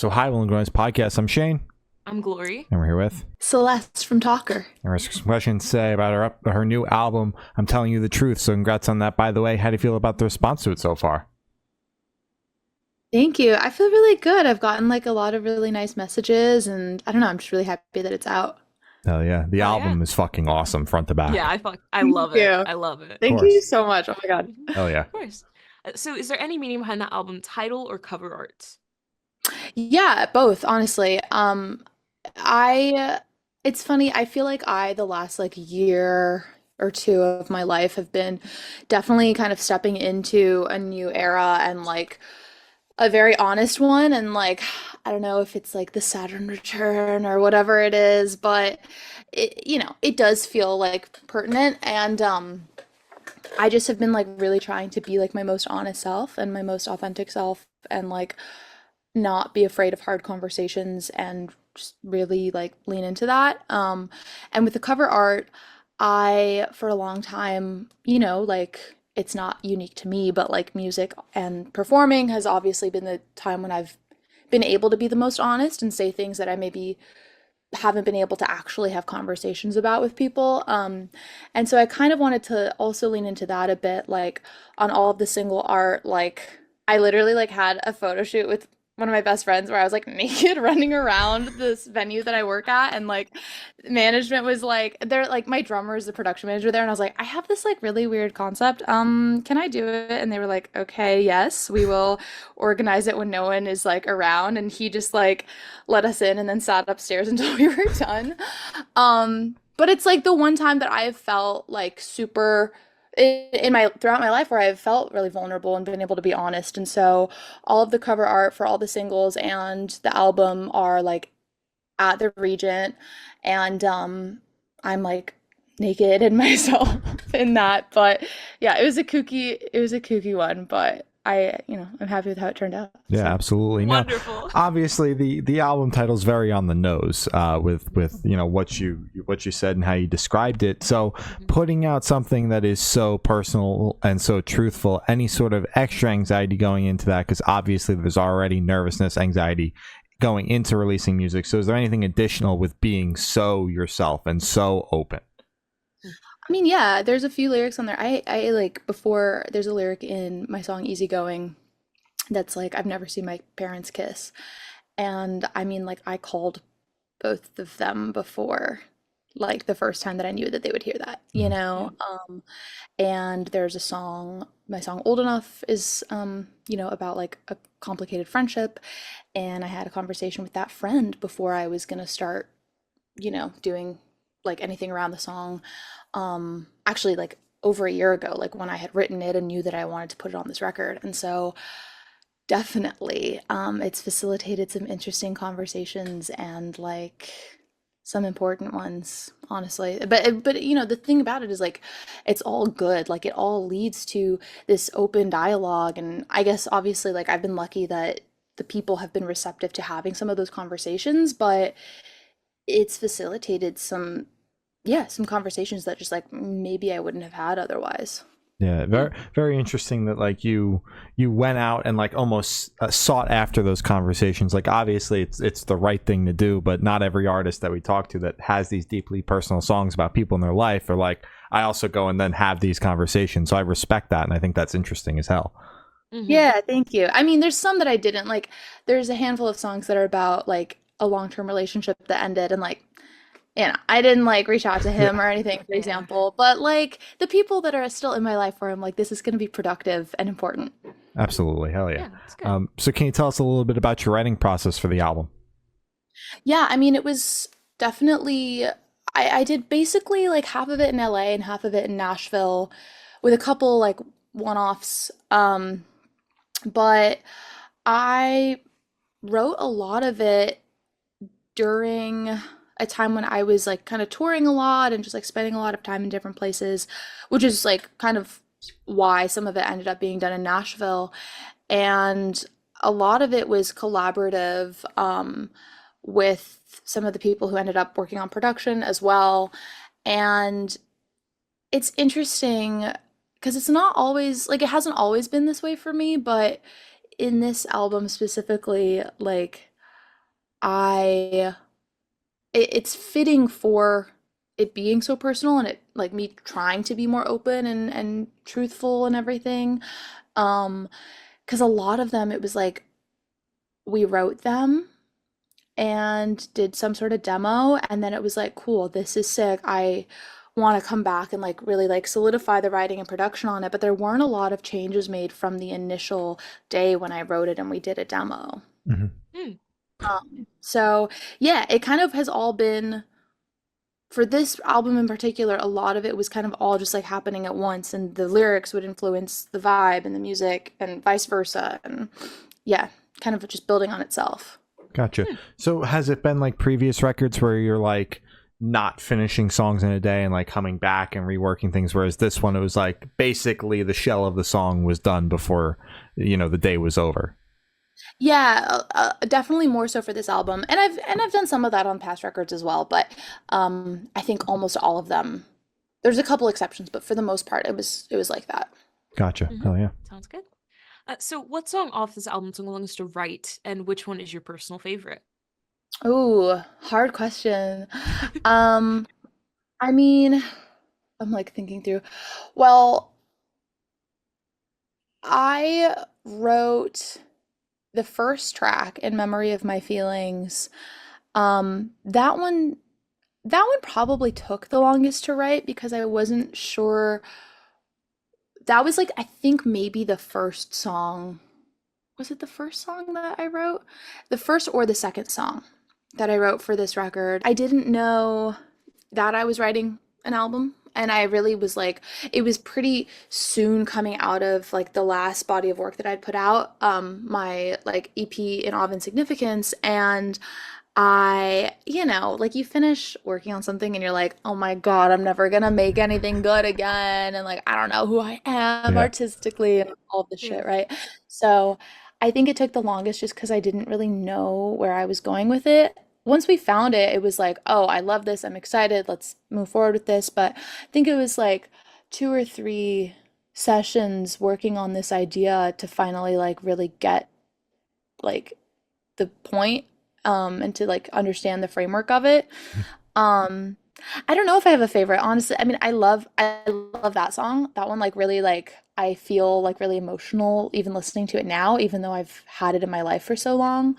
So hi, Will and Grows podcast. I'm Shane. I'm Glory. And we're here with Celeste from Talker. And we're some questions to say about her new album, I'm Telling You the Truth. So congrats on that, by the way. How do you feel about the response to it so far? Thank you. I feel really good. I've gotten like a lot of really nice messages, and I don't know, I'm just really happy that it's out. Hell yeah. The album is fucking awesome, front to back. Yeah, I love you. it. I love it. Thank you so much. Oh my god. Hell yeah. Of course. So is there any meaning behind the album title or cover art? Yeah, both, honestly. It's funny, I feel like the last like year or two of my life have been definitely kind of stepping into a new era and like a very honest one, and like I don't know if it's like the Saturn return or whatever it is, but it does feel like pertinent, and I just have been like really trying to be like my most honest self and my most authentic self, and like not be afraid of hard conversations and just really like lean into that. And with the cover art, I for a long time, like it's not unique to me, but like music and performing has obviously been the time when I've been able to be the most honest and say things that I maybe haven't been able to actually have conversations about with people. And so I kind of wanted to also lean into that a bit, like on all of the single art, like I literally like had a photo shoot with one of my best friends where I was like naked running around this venue that I work at, and like management was like, they're like, my drummer is the production manager there, and I was like, I have this like really weird concept, can I do it? And they were like, okay, yes, we will organize it when no one is like around. And he just like let us in and then sat upstairs until we were done. But it's like the one time that I have felt like super in my throughout my life where I've felt really vulnerable and been able to be honest. And so all of the cover art for all the singles and the album are like at the Regent, and I'm like naked and myself in that. But yeah, it was a kooky one, but I'm happy with how it turned out. Yeah, So. absolutely. Now, Wonderful. obviously, the album title is very on the nose with what you said and how you described it. So, putting out something that is so personal and so truthful, any sort of extra anxiety going into that? Because obviously, there's already nervousness, anxiety going into releasing music. So, is there anything additional with being so yourself and so open? I mean, yeah, there's a few lyrics on there. I like before there's a lyric in my song Easygoing that's like, I've never seen my parents kiss. And I mean, like, I called both of them before, like, the first time that I knew that they would hear that, you know? And there's a song, my song Old Enough is, about like a complicated friendship. And I had a conversation with that friend before I was gonna start, doing like anything around the song. Actually, like over a year ago, like when I had written it and knew that I wanted to put it on this record. And so definitely, it's facilitated some interesting conversations and like some important ones, honestly. But the thing about it is like it's all good. Like it all leads to this open dialogue. And I guess obviously like I've been lucky that the people have been receptive to having some of those conversations, but it's facilitated some conversations that just like maybe I wouldn't have had otherwise. Yeah, very very interesting that like you went out and like almost sought after those conversations. Like obviously it's the right thing to do, but not every artist that we talk to that has these deeply personal songs about people in their life are like, I also go and then have these conversations. So I respect that, and I think that's interesting as hell. Yeah, thank you. I mean, there's some that I didn't like. There's a handful of songs that are about like a long-term relationship that ended, and like I didn't like reach out to him or anything, for Yeah. example, but like the people that are still in my life where I'm like, this is going to be productive and important. Absolutely, hell yeah. Yeah, that's good. So can you tell us a little bit about your writing process for the album? Yeah, I mean, it was definitely, I did basically like half of it in LA and half of it in Nashville with a couple like one-offs. But I wrote a lot of it during a time when I was like kind of touring a lot and just like spending a lot of time in different places, which is like kind of why some of it ended up being done in Nashville. And a lot of it was collaborative with some of the people who ended up working on production as well. And it's interesting because it's not always like it hasn't always been this way for me, but in this album specifically, like I it's fitting for it being so personal and it like me trying to be more open and truthful and everything. Um, because a lot of them it was like we wrote them and did some sort of demo and then it was like cool, this is sick. I want to come back and like really like solidify the writing and production on it, but there weren't a lot of changes made from the initial day when I wrote it and we did a demo. Hmm. Hmm. So yeah, it kind of has all been for this album in particular, a lot of it was kind of all just like happening at once, and the lyrics would influence the vibe and the music, and vice versa. And yeah, kind of just building on itself. Gotcha. Hmm. So has it been like previous records where you're like not finishing songs in a day and like coming back and reworking things, whereas this one it was like basically the shell of the song was done before the day was over? Yeah, definitely more so for this album, and I've done some of that on past records as well. But I think almost all of them. There's a couple exceptions, but for the most part, it was like that. Gotcha. Mhm. Hell yeah. Sounds good. So what song off this album took the longest to write, and which one is your personal favorite? Oh, hard question. Um, I mean, I'm like thinking through. Well, I wrote the first track in Memory of My Feelings. That one probably took the longest to write because I wasn't sure. That was like I think maybe the first song. Was it the first song that I wrote? The first or the second song that I wrote for this record. I didn't know that I was writing an album. And I really was like, it was pretty soon coming out of like the last body of work that I'd put out, my like EP in Awe of Insignificance. And like you finish working on something and you're like, oh my God, I'm never gonna make anything good again. And like, I don't know who I am Yeah. artistically and all of this Yeah. shit, right? So I think it took the longest just because I didn't really know where I was going with it. Once we found it, it was like, oh, I love this. I'm excited. Let's move forward with this. But I think it was like two or three sessions working on this idea to finally like really get like the point and to like understand the framework of it. Um I don't know if I have a favorite, honestly. I mean, I love that song. That one like really like I feel like really emotional even listening to it now, even though I've had it in my life for so long.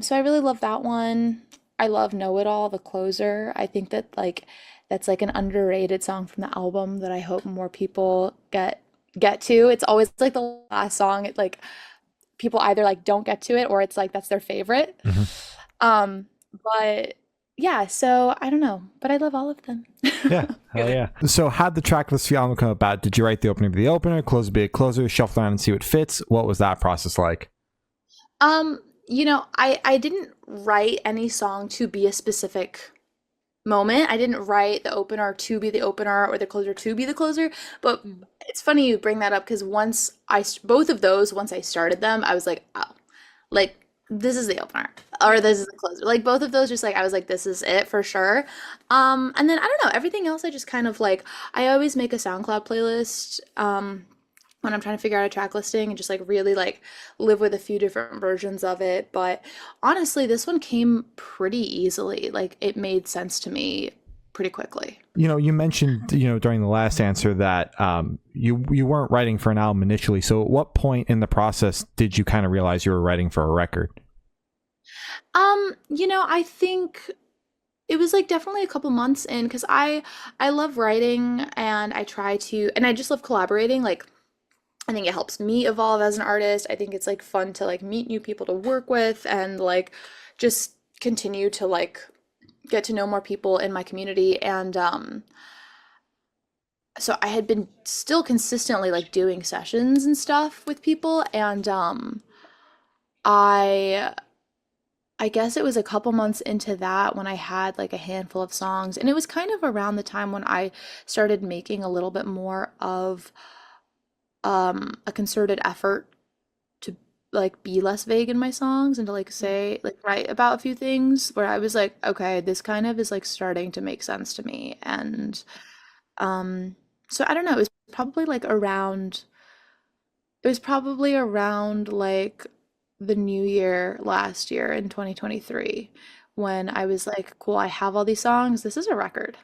So I really love that one. I love Know It All, the closer. I think that like that's like an underrated song from the album that I hope more people get to. It's always like the last song. It like people either like don't get to it or it's like that's their favorite. Hmm. Um, but yeah, so I don't know, but I love all of them. Yeah. Hell yeah. So how'd the track list for the album come about? Did you write the opening for the opener, close be a closer, shuffle around and see what fits? What was that process like? I didn't write any song to be a specific moment. I didn't write the opener to be the opener or the closer to be the closer. But Mm. it's funny you bring that up because both of those, once I started them, I was like, oh, like this is the opener or this is the closer. Like both of those, just like I was like, this is it for sure. And then I don't know, everything else I just kind of like I always make a SoundCloud playlist. When I'm trying to figure out a track listing and just like really like live with a few different versions of it. But honestly, this one came pretty easily. Like it made sense to me pretty quickly. You mentioned, during the last answer that you weren't writing for an album initially. So at what point in the process did you kind of realize you were writing for a record? I think it was like definitely a couple months in because I love writing and I try to and I just love collaborating. Like I think it helps me evolve as an artist. I think it's like fun to like meet new people to work with and like just continue to like get to know more people in my community. And so I had been still consistently like doing sessions and stuff with people and I I guess it was a couple months into that when I had like a handful of songs and it was kind of around the time when I started making a little bit more of a concerted effort to like be less vague in my songs and to like say like write about a few things where I was like, okay, this kind of is like starting to make sense to me. And um so I don't know, it was probably around like the new year last year in 2023 when I was like, cool, I have all these songs. This is a record.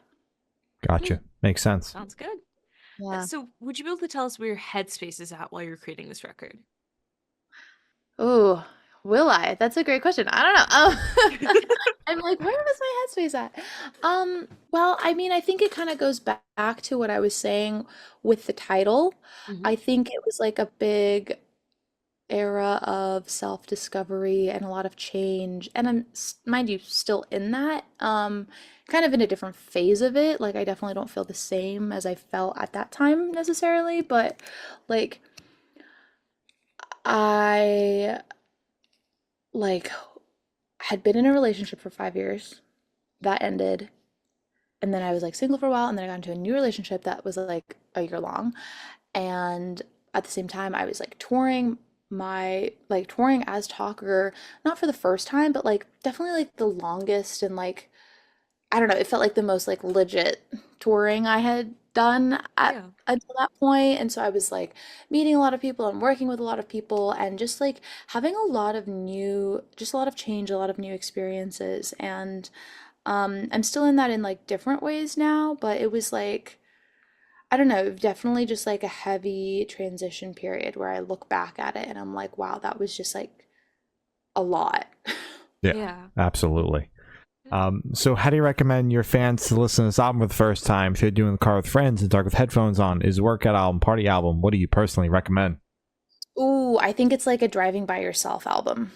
Gotcha. Makes sense. Sounds good. Yeah. So, would you be able to tell us where your headspace is at while you're creating this record? Oh, will I? That's a great question. I don't know. I'm like, where was my headspace at? Well, I mean, I think it kind of goes back to what I was saying with the title. Hmm. I think it was like a big era of self-discovery and a lot of change. And mind you, still in that, kind of in a different phase of it. Like, I definitely don't feel the same as I felt at that time necessarily, but like, I like had been in a relationship for 5 years that ended, and then I was like single for a while, and then I got into a new relationship that was like a year long, and at the same time I was like touring as Talker, not for the first time, but like definitely like the longest, and like I don't know, it felt like the most like legit touring I had done at Yeah. until that point. And so I was like meeting a lot of people and working with a lot of people and just like having just a lot of change, a lot of new experiences. And I'm still in that in like different ways now, but it was like I don't know, definitely just like a heavy transition period where I look back at it and I'm like, wow, that was just like a lot. Yeah, Yeah. absolutely. Yeah. So how do you recommend your fans to listen to this album for the first time? If you're doing the car with friends and dark with headphones on, is a workout album, party album? What do you personally recommend? Ooh, I think it's like a driving by yourself album.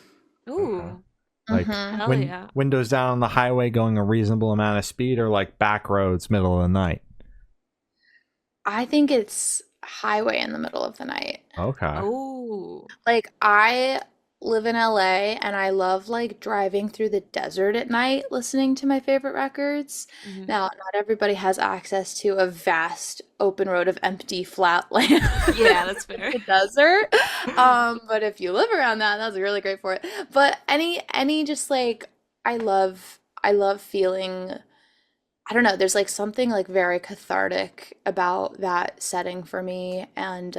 Okay. Ooh, Like Hmm. hell when yeah. windows down on the highway going a reasonable amount of speed, or like back roads middle of the night? I think it's highway in the middle of the night. Okay. Oh. Like I live in LA and I love like driving through the desert at night listening to my favorite records. Hmm. Now, not everybody has access to a vast open road of empty flat land Yeah, that's in fair. the desert. But if you live around that, that's really great for it. But any just like I love feeling I don't know, there's like something like very cathartic about that setting for me. And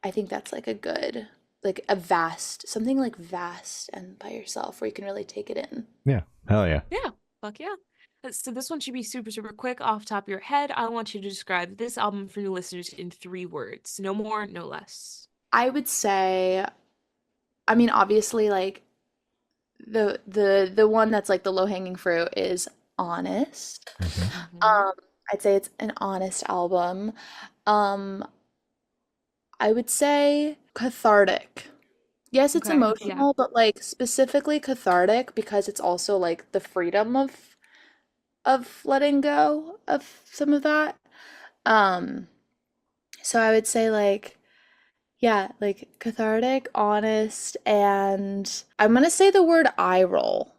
I think that's like a good, like a vast, something like vast and by yourself where you can really take it in. Yeah. Hell yeah. Yeah, fuck yeah. So this one should be super, super quick off the top of your head. I want you to describe this album for new listeners in 3 words. No more, no less. I would say, I mean, obviously, like the one that's like the low-hanging fruit is honest. Mhm. Hmm. I'd say it's an honest album. Um, I would say cathartic. Yes, it's Okay, yeah. emotional, but like specifically cathartic because it's also like the freedom of letting go of some of that. Um, so I would say like yeah, like cathartic, honest, and I'm gonna say the word eye roll.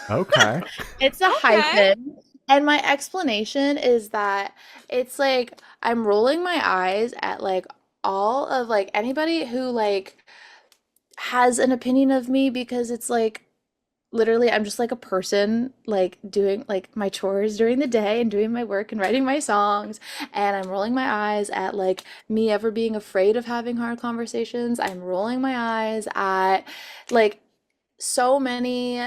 Okay. It's a Okay. hyphen. And my explanation is that it's like I'm rolling my eyes at like all of like anybody who like has an opinion of me because it's like literally I'm just like a person like doing like my chores during the day and doing my work and writing my songs, and I'm rolling my eyes at like me ever being afraid of having hard conversations. I'm rolling my eyes at like so many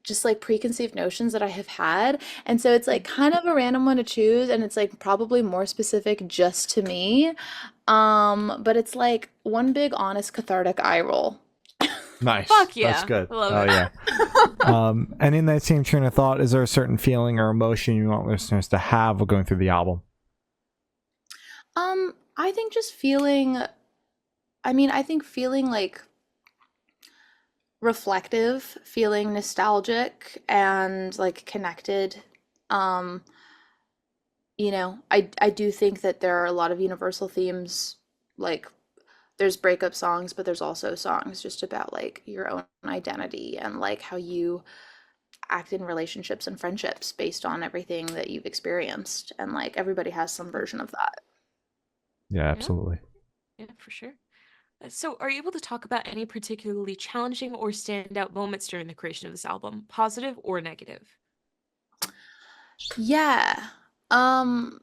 just like preconceived notions that I have had. And so it's like kind of a random one to choose, and it's like probably more specific just to me. But it's like one big honest cathartic eye roll. Nice. Fuck That's yeah. good. I love Oh it. yeah. And in that same train of thought, is there a certain feeling or emotion you want listeners to have while going through the album? I think just feeling, I mean, I think feeling like reflective, feeling nostalgic and like connected. Um, I do think that there are a lot of universal themes, like there's breakup songs, but there's also songs just about like your own identity and like how you act in relationships and friendships based on everything that you've experienced. And like everybody has some version of that. Yeah, Yeah, absolutely. yeah, for sure. So, are you able to talk about any particularly challenging or standout moments during the creation of this album, positive or negative? Yeah. Um,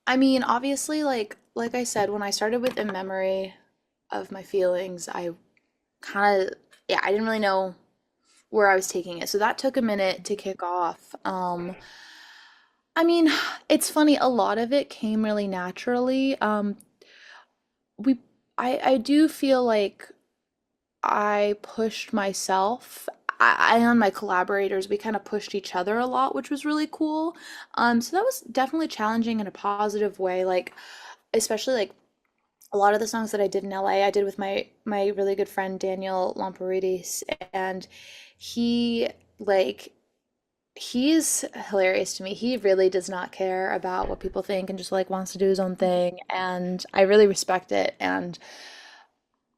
I mean, obviously, like I said, when I started with In Memory of My Feelings, I kind of, yeah, I didn't really know where I was taking it. So that took a minute to kick off. I mean, it's funny, a lot of it came really naturally. We I do feel like I pushed myself. I and my collaborators, we kind of pushed each other a lot, which was really cool. So that was definitely challenging in a positive way. Like, especially like a lot of the songs that I did in LA, I did with my really good friend Daniel Lamparidis, and he like he's hilarious to me. He really does not care about what people think and just like wants to do his own thing, and I really respect it. And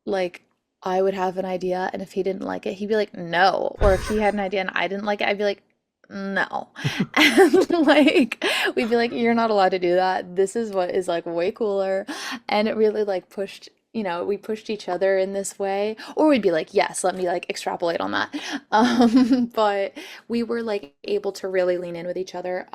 like I would have an idea and if he didn't like it, he'd be like, "No." Or if he had an idea and I didn't like it, I'd be like, "No." And like we'd be like, "You're not allowed to do that. This is what is like way cooler." And it really like pushed, we pushed each other in this way. Or we'd be like, "Yes, let me like extrapolate on that." But we were like able to really lean in with each other.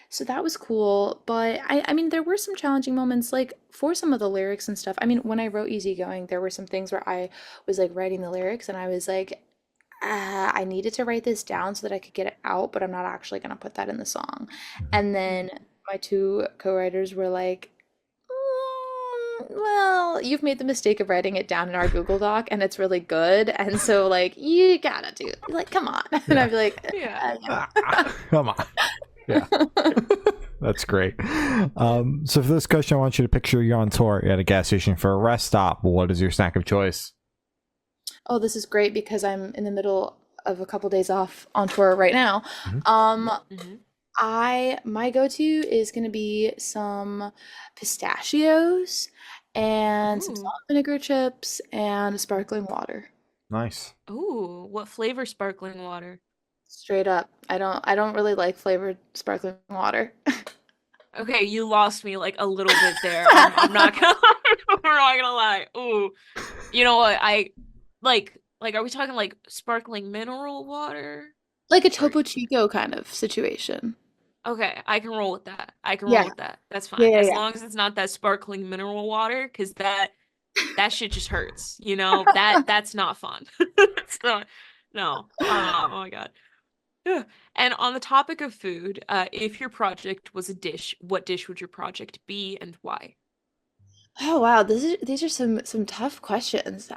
So that was cool. But I mean, there were some challenging moments, like for some of the lyrics and stuff. I mean, when I wrote Easygoing, there were some things where I was like writing the lyrics and I was like, I needed to write this down so that I could get it out, but I'm not actually going to put that in the song. And then my two co-writers were like, well, you've made the mistake of writing it down in our Google Doc and it's really good. And so, like, you gotta do it. Like, come on." And Yeah. I'd be like, Yeah. Come on. Yeah. That's great. So for this question, I want you to picture you're on tour, you're at a gas station for a rest stop. What is your snack of choice? "Oh, this is great because I'm in the middle of a couple days off on tour right now." Mhm. Hmm. I my go-to is gonna be some pistachios and some Ooh. salt and vinegar chips and sparkling water. Nice. Ooh, what flavor sparkling water? Straight up. I don't really like flavored sparkling water. Okay, you lost me like a little bit there. I'm not gonna I'm not gonna lie. Ooh. You know what? I are we talking like sparkling mineral water? Like a Or Topo Chico kind of situation. okay, I can roll with that. I can roll Yeah. with that. That's Yeah, fine. yeah, As yeah. long as it's not that sparkling mineral water, because that shit just hurts, you know? That's not fun. It's not, no. Oh my God. Yeah. And on the topic of food, if your project was a dish, what dish would your project be and why? Oh wow, these are some tough questions.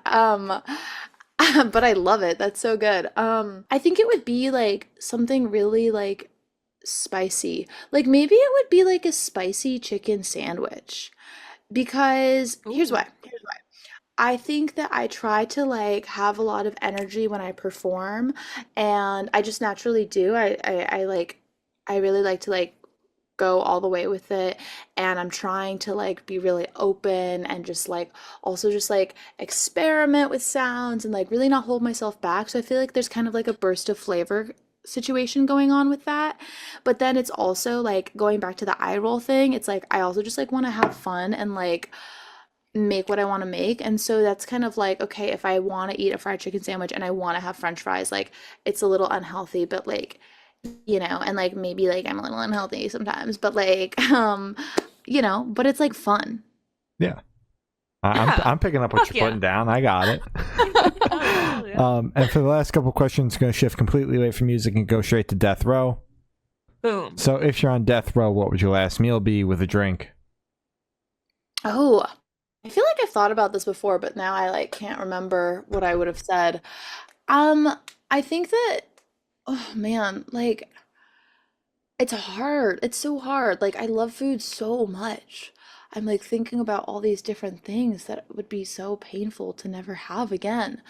But I love it. That's so good. I think it would be like something really like spicy. Like maybe it would be like a spicy chicken sandwich. Because here's Ooh. why. Here's why. I think that I try to like have a lot of energy when I perform, and I just naturally do. I like I really like to like go all the way with it, and I'm trying to like be really open and just like also just like experiment with sounds and like really not hold myself back. So I feel like there's kind of like a burst of flavor situation going on with that. But then it's also like going back to the eye roll thing. It's like I also just like want to have fun and like make what I want to make. And so that's kind of like, okay, if I want to eat a fried chicken sandwich and I want to have French fries, like it's a little unhealthy, but like, and like maybe like I'm a little unhealthy sometimes, but like, but it's like fun. Yeah. Yeah. I'm picking up what Fuck you're yeah. putting down. I got it. Oh yeah, hell yeah. And for the last couple questions, going to shift completely away from music and go straight to death row. Boom. So if you're on death row, what would your last meal be with a drink? Oh, I feel like I've thought about this before, but now I like can't remember what I would have said. Um, I think that, oh man, like it's hard. It's so hard. Like I love food so much. I'm like thinking about all these different things that would be so painful to never have again.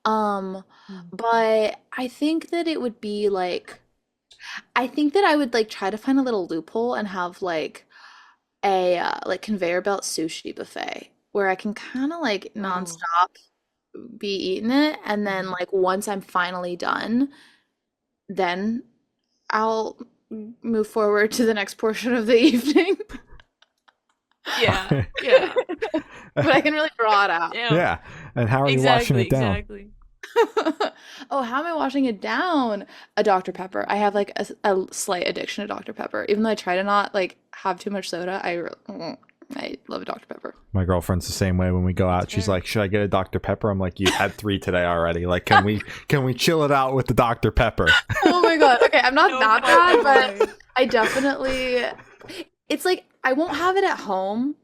Um, Mm. but I think that it would be like I think that I would like try to find a little loophole and have like a like conveyor belt sushi buffet where I can kind of like Oh. nonstop be eating it, and then Mhm. like once I'm finally done, then I'll move forward to the next portion of the evening. Yeah. Yeah. But I can really draw it out. Damn. Yeah. And how are you washing Exactly, it down? exactly. Oh, how am I washing it down? A Dr. Pepper. I have like a slight addiction to Dr. Pepper. Even though I try to not like have too much soda, I love Dr. Pepper. My girlfriend's the same way when we go out. That's She's fair. like, "Should I get a Dr. Pepper?" I'm like, "You had 3 today already. Like, can we chill it out with the Dr. Pepper?" Oh my god. Okay, I'm not No that bad, fucking but way. I definitely. It's like I won't have it at home.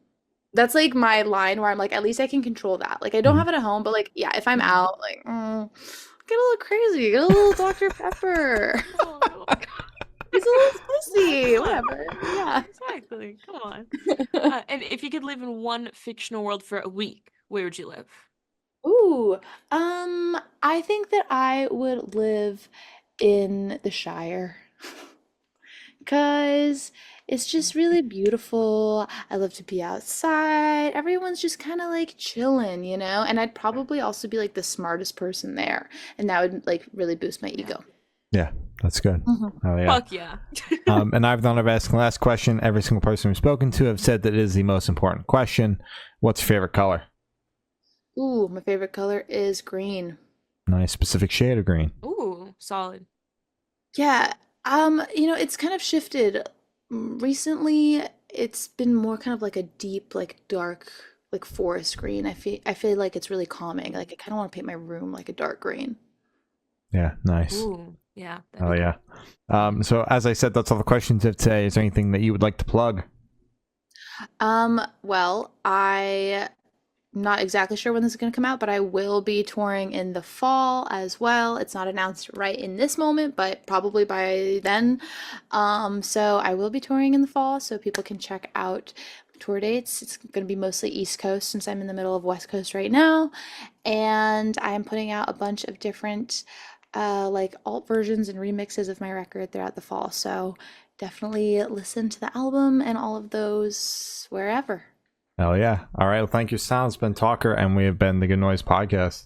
That's like my line where I'm like, at least I can control that. Like I don't Mhm. have it at home, but like yeah, if I'm Mhm. out, like get a little crazy, get a little Dr. Pepper. Oh, my God. It's a little spicy, Come on. whatever. Yeah. Exactly. Come on. And if you could live in one fictional world for a week, where would you live? Ooh, I think that I would live in the Shire. Because it's just really beautiful. I love to be outside. Everyone's just kind of like chilling, you know? And I'd probably also be like the smartest person there. And that would like really boost my ego. Yeah, that's good. Mhm. Oh yeah. Fuck yeah. And I've done of asking the last question. Every single person we've spoken to have said that it is the most important question. What's your favorite color? Ooh, my favorite color is green. Nice specific shade of green. Ooh, solid. Yeah, it's kind of shifted. Recently, it's been more kind of like a deep, like dark, like forest green. I feel like it's really calming. Like I kind of want to paint my room like a dark green. Yeah, nice. Ooh, yeah. that'd Oh be yeah. So as I said, that's all the questions of today. Is there anything that you would like to plug? Well, I'm not exactly sure when this is going to come out, but I will be touring in the fall as well. It's not announced right in this moment, but probably by then. So I will be touring in the fall, so people can check out tour dates. It's going to be mostly East Coast since I'm in the middle of West Coast right now, and I'm putting out a bunch of different like alt versions and remixes of my record throughout the fall. So definitely listen to the album and all of those wherever. Hell yeah. All right. Well, thank you, Sal. It's been Talker, and we have been the Good Noise Podcast.